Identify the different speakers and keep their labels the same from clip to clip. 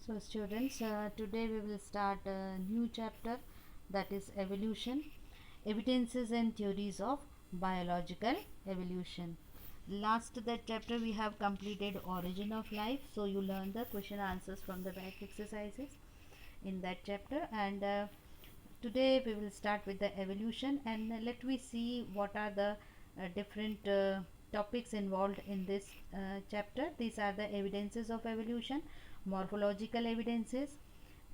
Speaker 1: So students, today we will start a new chapter, that is evolution, evidences and theories of biological evolution. Last that chapter we have completed origin of life, so you learn the question answers from the back exercises in that chapter, and today we will start with the evolution, and let we see what are the different topics involved in this chapter. These are the evidences of evolution: morphological evidences,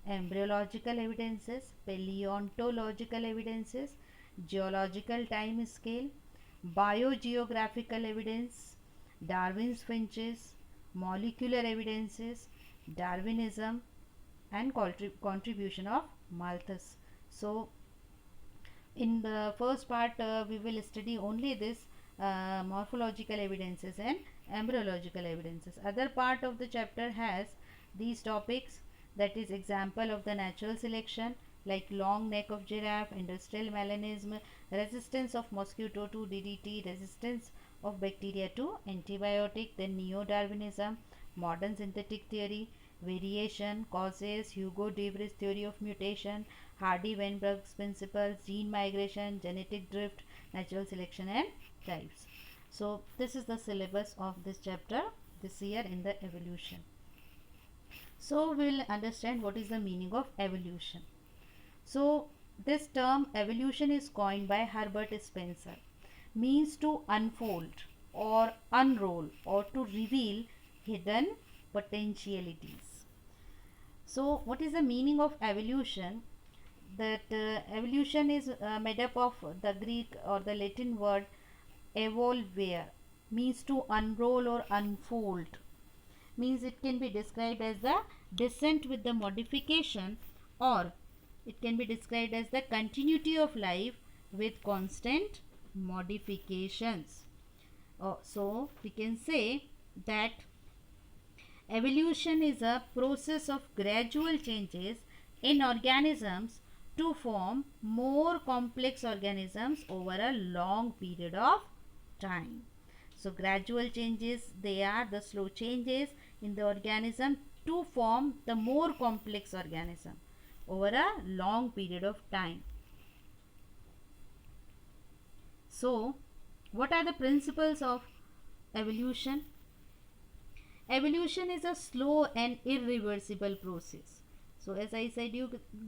Speaker 1: embryological evidences, paleontological evidences, geological time scale, biogeographical evidence, Darwin's finches, molecular evidences, Darwinism, and contribution of Malthus. So in the first part we will study only this morphological evidences and embryological evidences. Other part of the chapter has these topics, that is example of the natural selection like long neck of giraffe, industrial melanism, resistance of mosquito to DDT, resistance of bacteria to antibiotic, then neo-Darwinism, modern synthetic theory, variation, causes, Hugo de Vries theory of mutation, Hardy-Weinberg's principle, gene migration, genetic drift, natural selection and types. So this is the syllabus of this chapter this year in the evolution. So we will understand what is the meaning of evolution. So this term evolution is coined by Herbert Spencer, means to unfold or unroll or to reveal hidden potentialities. So what is the meaning of evolution? That evolution is made up of the Greek or the Latin word evolvere, means to unroll or unfold, means it can be described as the descent with the modification, or it can be described as the continuity of life with constant modifications. So we can say that evolution is a process of gradual changes in organisms to form more complex organisms over a long period of time. So gradual changes, they are the slow changes in the organism to form the more complex organism over a long period of time. So what are the principles of evolution? Evolution is a slow and irreversible process. So as I said,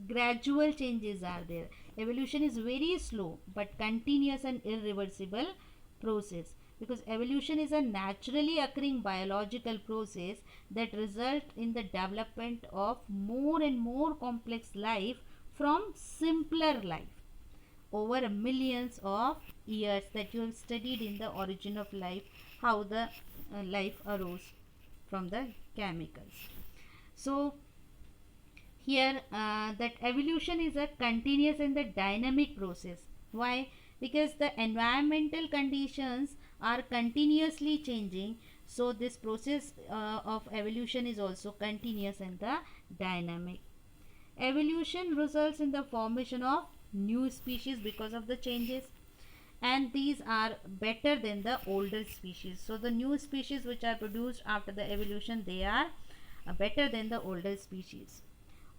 Speaker 1: gradual changes are there. Evolution is very slow but continuous and irreversible process, because evolution is a naturally occurring biological process that results in the development of more and more complex life from simpler life over millions of years, that you have studied in the origin of life, how the life arose from the chemicals. So here that evolution is a continuous and the dynamic process. Why? Because the environmental conditions are continuously changing, so this process of evolution is also continuous and the dynamic. Evolution results in the formation of new species because of the changes, and these are better than the older species. So the new species which are produced after the evolution, they are better than the older species.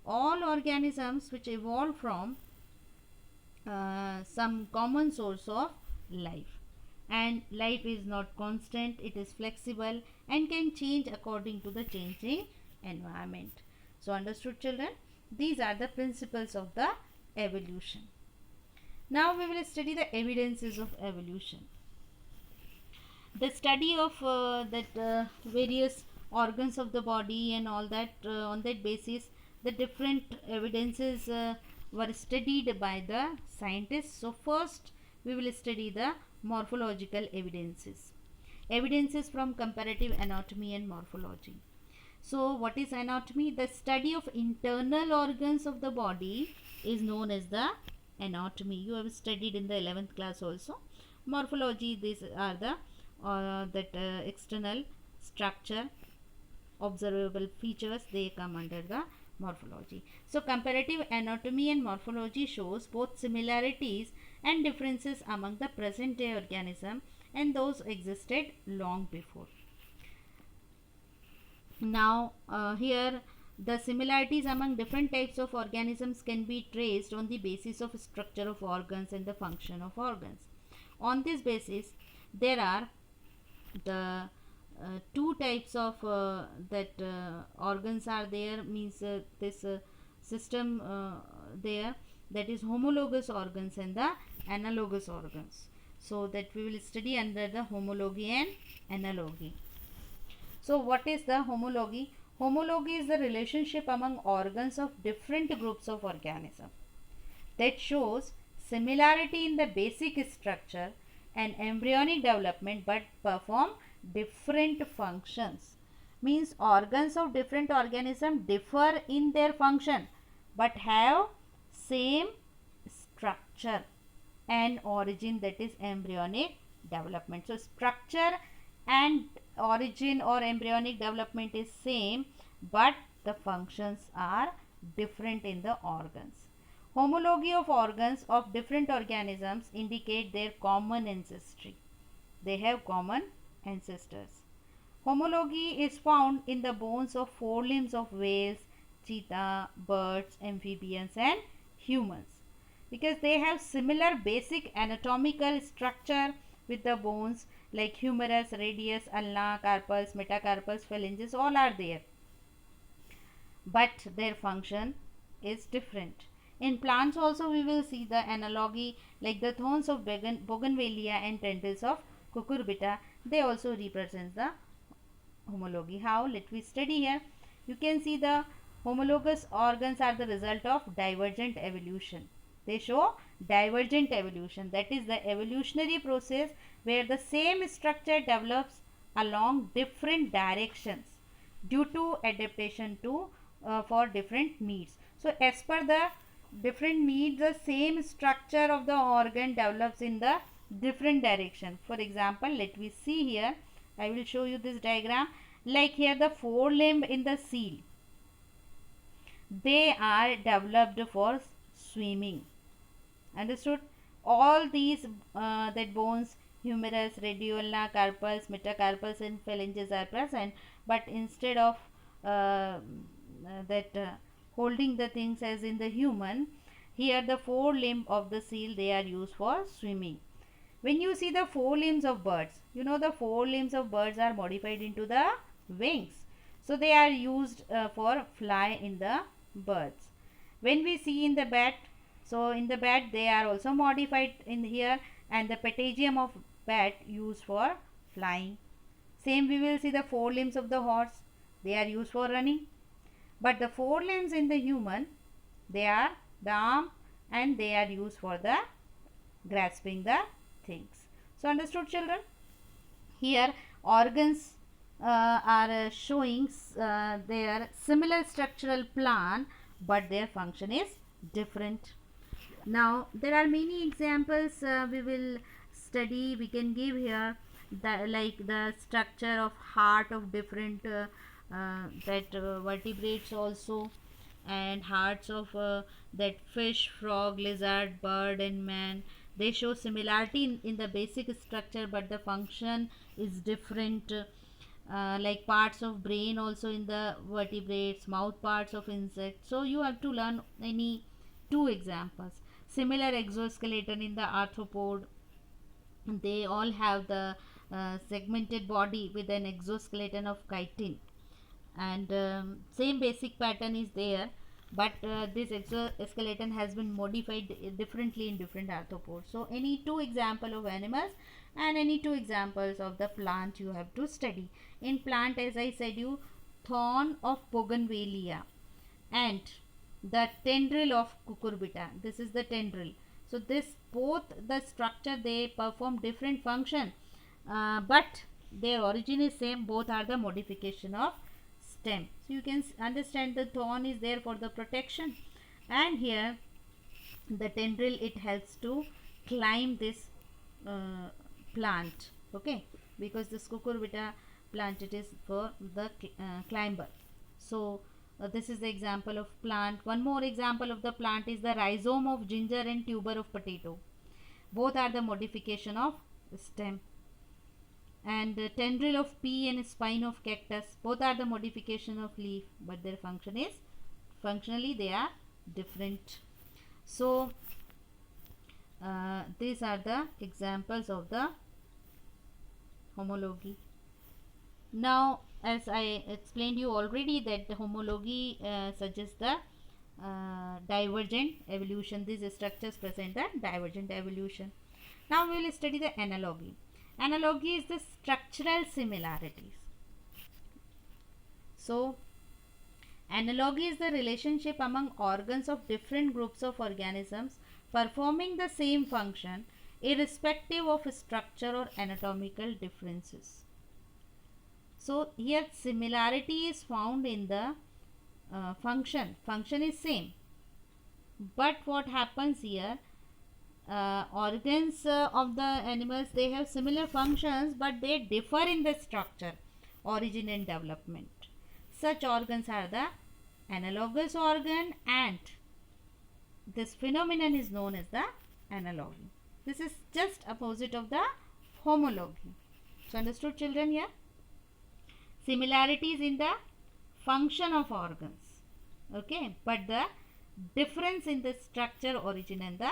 Speaker 1: All organisms which evolve from some common source of life, and life is not constant, it is flexible and can change according to the changing environment. So understood, children? These are the principles of the evolution. Now we will study the evidences of evolution. The study of various organs of the body and all that, on that basis the different evidences were studied by the scientists. So first we will study the morphological evidences. Evidences from comparative anatomy and morphology. So what is anatomy? The study of internal organs of the body is known as the anatomy. You have studied in the 11th class also. Morphology, these are the external structure, observable features, they come under the morphology. So comparative anatomy and morphology shows both similarities and differences among the present day organism and those existed long before. Now here the similarities among different types of organisms can be traced on the basis of structure of organs and the function of organs. On this basis, there are the two types of that organs are there, means this system there, that is homologous organs and the analogous organs. So that we will study under the homology and analogy. So what is the homology? Homology is the relationship among organs of different groups of organisms that shows similarity in the basic structure and embryonic development but perform different functions. Means organs of different organisms differ in their function but have same structure and origin, that is embryonic development. So structure and origin or embryonic development is same, but the functions are different in the organs. Homology of organs of different organisms indicate their common ancestry. They have common ancestors. Homology is found in the bones of forelimbs of whales, cheetah, birds, amphibians and humans, because they have similar basic anatomical structure with the bones like humerus, radius, ulna, carpus, metacarpus, phalanges, all are there, but their function is different. In plants also we will see the analogy, like the thorns of bougainvillea and tendrils of cucurbita, they also represent the homology. How? Let me study here. You can see the homologous organs are the result of divergent evolution. They show divergent evolution, that is the evolutionary process where the same structure develops along different directions due to adaptation to for different needs. So as per the different needs, the same structure of the organ develops in the different direction. For example, let me see here, I will show you this diagram. Like here the forelimb in the seal, they are developed for swimming. Understood? All these that bones, humerus, radioulna, carpus, metacarpus and phalanges are present, but instead of holding the things as in the human, here the forelimb of the seal, they are used for swimming. When you see the forelimbs of birds, you know the forelimbs of birds are modified into the wings, so they are used for fly in the birds. When we see in the bat, so in the bat they are also modified in here, and the patagium of bat used for flying. Same we will see the forelimbs of the horse, they are used for running, but the forelimbs in the human, they are the arm and they are used for the grasping the things. So understood, children? Here organs are showing their similar structural plan, but their function is different. Now there are many examples we will study. We can give here the, like the structure of heart of different vertebrates also, and hearts of that fish, frog, lizard, bird and man. They show similarity in the basic structure, but the function is different. Like parts of brain also in the vertebrates, mouth parts of insects. So you have to learn any two examples. Similar exoskeleton in the arthropod, they all have the segmented body with an exoskeleton of chitin, and same basic pattern is there, but this exoskeleton has been modified differently in different arthropods. So any two example of animals and any two examples of the plant you have to study. In plant, as I said you, thorn of bougainvillea and the tendril of cucurbita, this is the tendril. So this both the structure, they perform different function, but their origin is same, both are the modification of stem. So you can understand the thorn is there for the protection, and here the tendril, it helps to climb this plant, okay, because this cucurbita plant, it is for the climber. So this is the example of plant. One more example of the plant is the rhizome of ginger and tuber of potato. Both are the modification of stem. and tendril of pea and spine of cactus, both are the modification of leaf, but their function is functionally they are different. So these are the examples of the homology. Now, as I explained you already that the homology suggests the divergent evolution. These structures present the divergent evolution. Now we will study the analogy. Analogy is the structural similarities. So analogy is the relationship among organs of different groups of organisms performing the same function irrespective of structure or anatomical differences. So here similarity is found in the function. Function is same, but what happens here, organs of the animals, they have similar functions but they differ in the structure, origin and development. Such organs are the analogous organ, and this phenomenon is known as the analogy. This is just opposite of the homology. So understood, children? Here similarities in the function of organs, okay, but the difference in the structure, origin and the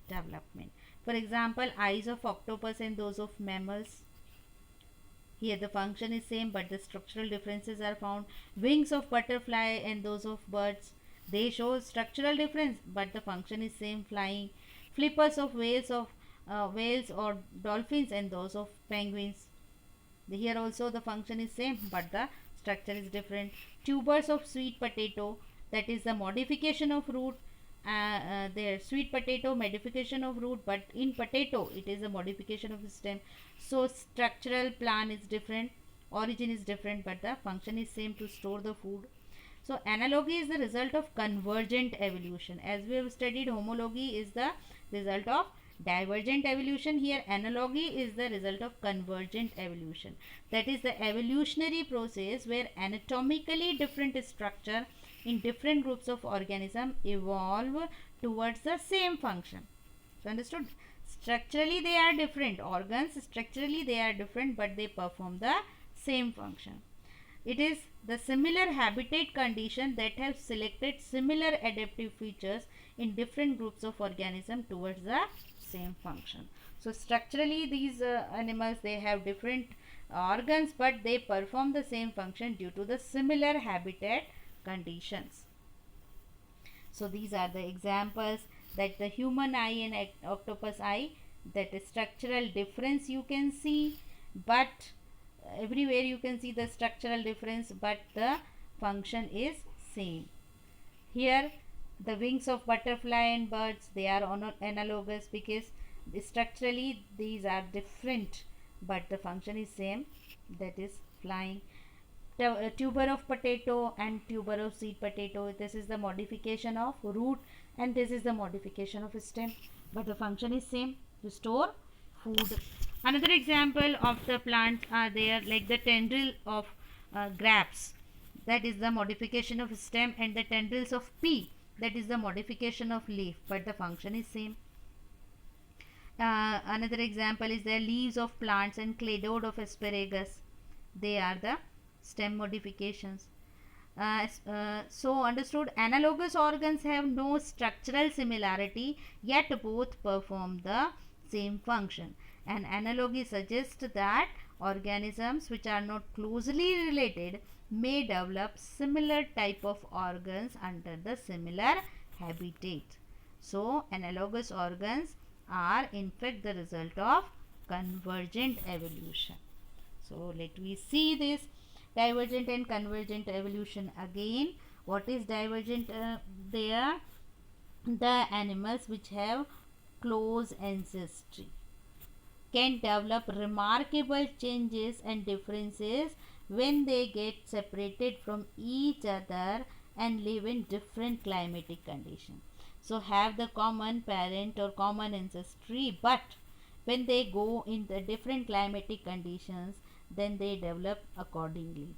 Speaker 1: development. For example, eyes of octopus and those of mammals, here the function is same but the structural differences are found. Wings of butterfly and those of birds, they show structural difference but the function is same, flying. Flippers of whales or dolphins and those of penguins, here also the function is same but the structure is different. Tubers of sweet potato, that is the modification of root, their sweet potato modification of root, but in potato it is a modification of stem. So structural plan is different, origin is different, but the function is same, to store the food. So analogy is the result of convergent evolution. As we have studied, homology is the result of divergent evolution. Here analogy is the result of convergent evolution, that is the evolutionary process where anatomically different structure in different groups of organism evolve towards the same function. So understood, structurally they are different organs, structurally they are different but they perform the same function. It is the similar habitat condition that have selected similar adaptive features in different groups of organism towards the same function. So structurally these animals, they have different organs but they perform the same function due to the similar habitat conditions. So these are the examples, that the human eye and octopus eye, that is structural difference you can see, but everywhere you can see the structural difference but the function is same. Here the wings of butterfly and birds, they are analogous because structurally these are different but the function is same, that is flying. Tuber of potato and tuber of sweet potato, this is the modification of root and this is the modification of stem, but the function is same, to store food. Another example of the plants are there, like the tendril of grapes, that is the modification of stem, and the tendrils of pea, that is the modification of leaf, but the function is same. Another example is the leaves of plants and cladode of asparagus, they are the stem modifications. So understood, analogous organs have no structural similarity yet both perform the same function. An analogy suggests that organisms which are not closely related may develop similar type of organs under the similar habitat. So analogous organs are in fact the result of convergent evolution. So let me see this divergent and convergent evolution again. What is divergent? They are the animals which have close ancestry can develop remarkable changes and differences when they get separated from each other and live in different climatic conditions. So have the common parent or common ancestry, but when they go in the different climatic conditions, then they develop accordingly.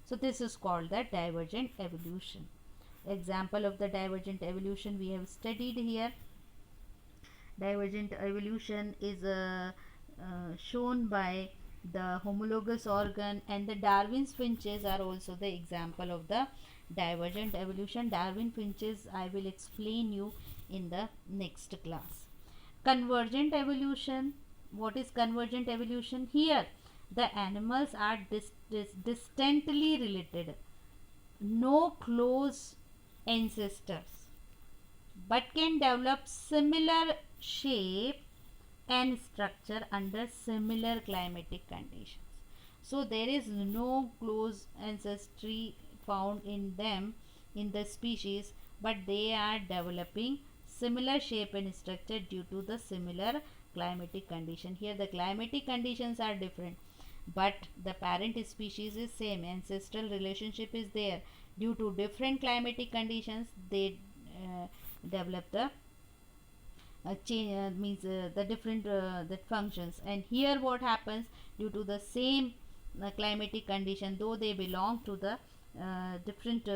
Speaker 1: So this is called the divergent evolution. Example of the divergent evolution we have studied here. Divergent evolution is shown by the homologous organ, and the Darwin's finches are also the example of the divergent evolution. Darwin finches I will explain you in the next class. Convergent evolution. What is convergent evolution? Here the animals are distantly related, no close ancestors, but can develop similar shape and structure under similar climatic conditions. So there is no close ancestry found in them, in the species, but they are developing similar shape and structure due to the similar climatic condition. Here the climatic conditions are different, but the parent species is same, ancestral relationship is there. Due to different climatic conditions, they develop the change, means the different that functions. And here what happens, due to the same climatic condition, though they belong to the different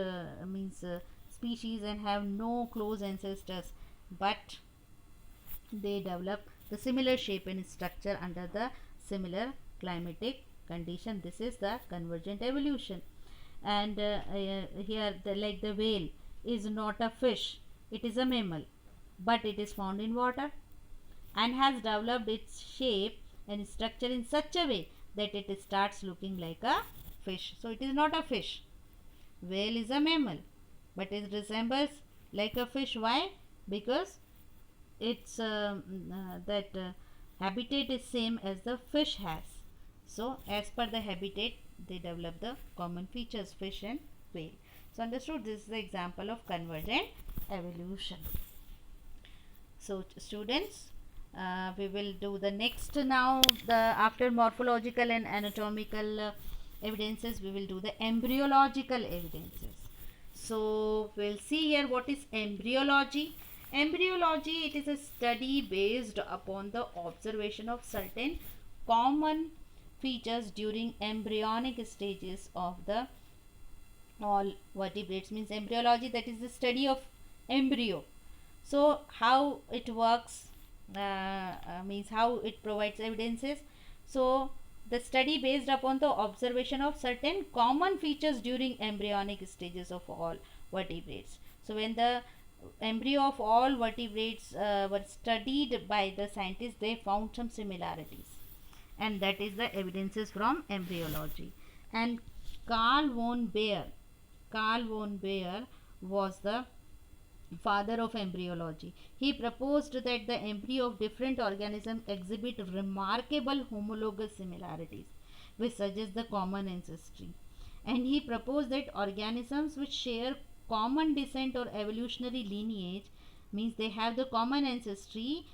Speaker 1: means species and have no close ancestors, but they develop the similar shape and structure under the similar climatic condition. This is the convergent evolution. And here the, like the whale is not a fish, it is a mammal, but it is found in water and has developed its shape and structure in such a way that it starts looking like a fish. So it is not a fish. Whale is a mammal, but it resembles like a fish. Why? Because its that habitat is same as the fish has. So as per the habitat, they develop the common features, fish and whale. So understood, this is the example of convergent evolution. So students, we will do the next now. The after morphological and anatomical evidences, we will do the embryological evidences. So we'll see here what is embryology. Embryology, it is a study based upon the observation of certain common features during embryonic stages of the all vertebrates. Means embryology, that is the study of embryo. So how it works, means how it provides evidences. So the study based upon the observation of certain common features during embryonic stages of all vertebrates. So when the embryo of all vertebrates were studied by the scientists, they found some similarities, and that is the evidences from embryology. And Carl von Baer was the father of embryology. He proposed that the embryo of different organisms exhibit remarkable homologous similarities, which suggest the common ancestry. And he proposed that organisms which share common descent or evolutionary lineage, means they have the common ancestry,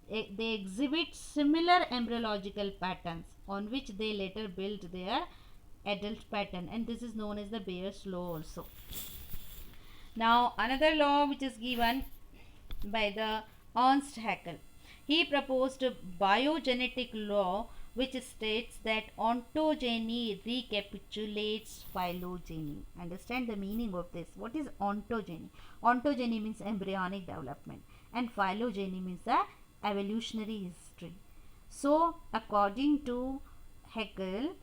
Speaker 1: they exhibit similar embryological patterns on which they later build their adult pattern, and this is known as the Bayer's law also. Now another law which is given by the Ernst Haeckel. He proposed a biogenetic law which states that ontogeny recapitulates phylogeny. Understand the meaning of this. What is ontogeny? Ontogeny means embryonic development, and phylogeny means the evolutionary history. So according to Haeckel,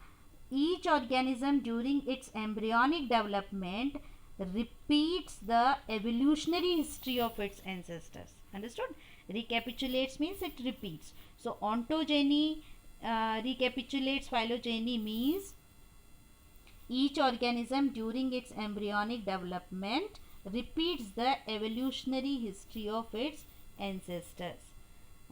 Speaker 1: each organism during its embryonic development repeats the evolutionary history of its ancestors. Understood? Recapitulates means it repeats. So ontogeny recapitulates phylogeny means each organism during its embryonic development repeats the evolutionary history of its ancestors.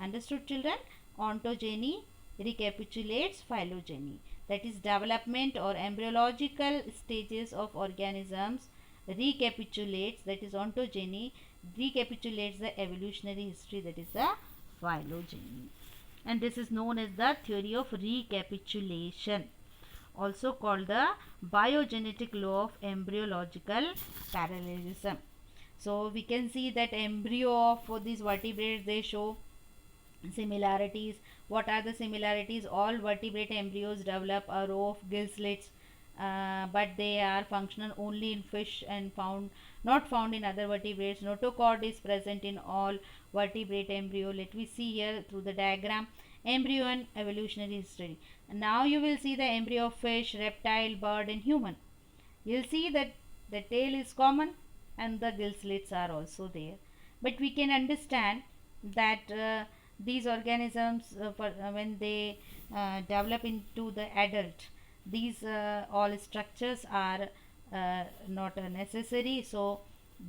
Speaker 1: Understood, children? Ontogeny recapitulates phylogeny, that is development or embryological stages of organisms recapitulates, that is ontogeny, recapitulates the evolutionary history, that is the phylogeny. And this is known as the theory of recapitulation, also called the biogenetic law of embryological parallelism. So we can see that embryo of these vertebrates, they show similarities. What are the similarities? All vertebrate embryos develop a row of gill slits, but they are functional only in fish and not found in other vertebrates. Notochord is present in all vertebrate embryo. Let me see here through the diagram. Embryo and evolutionary history. And now you will see the embryo of fish, reptile, bird and human. You'll see that the tail is common and the gill slits are also there. But we can understand that these organisms, when they develop into the adult, these all structures are not necessary, so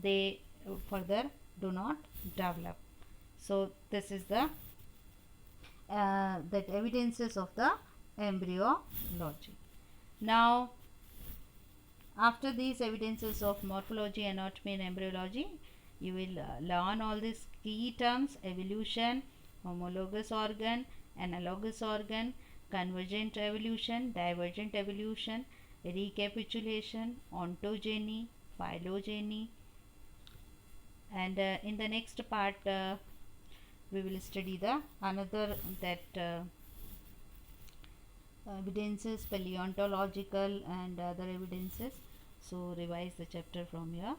Speaker 1: they further do not develop. So this is the that evidences of the embryology. Now, after these evidences of morphology, anatomy and embryology, you will learn all these key terms: evolution, homologous organ, analogous organ, convergent evolution, divergent evolution, recapitulation, ontogeny, phylogeny. And in the next part we will study the another that evidences, paleontological and other evidences. So revise the chapter from here.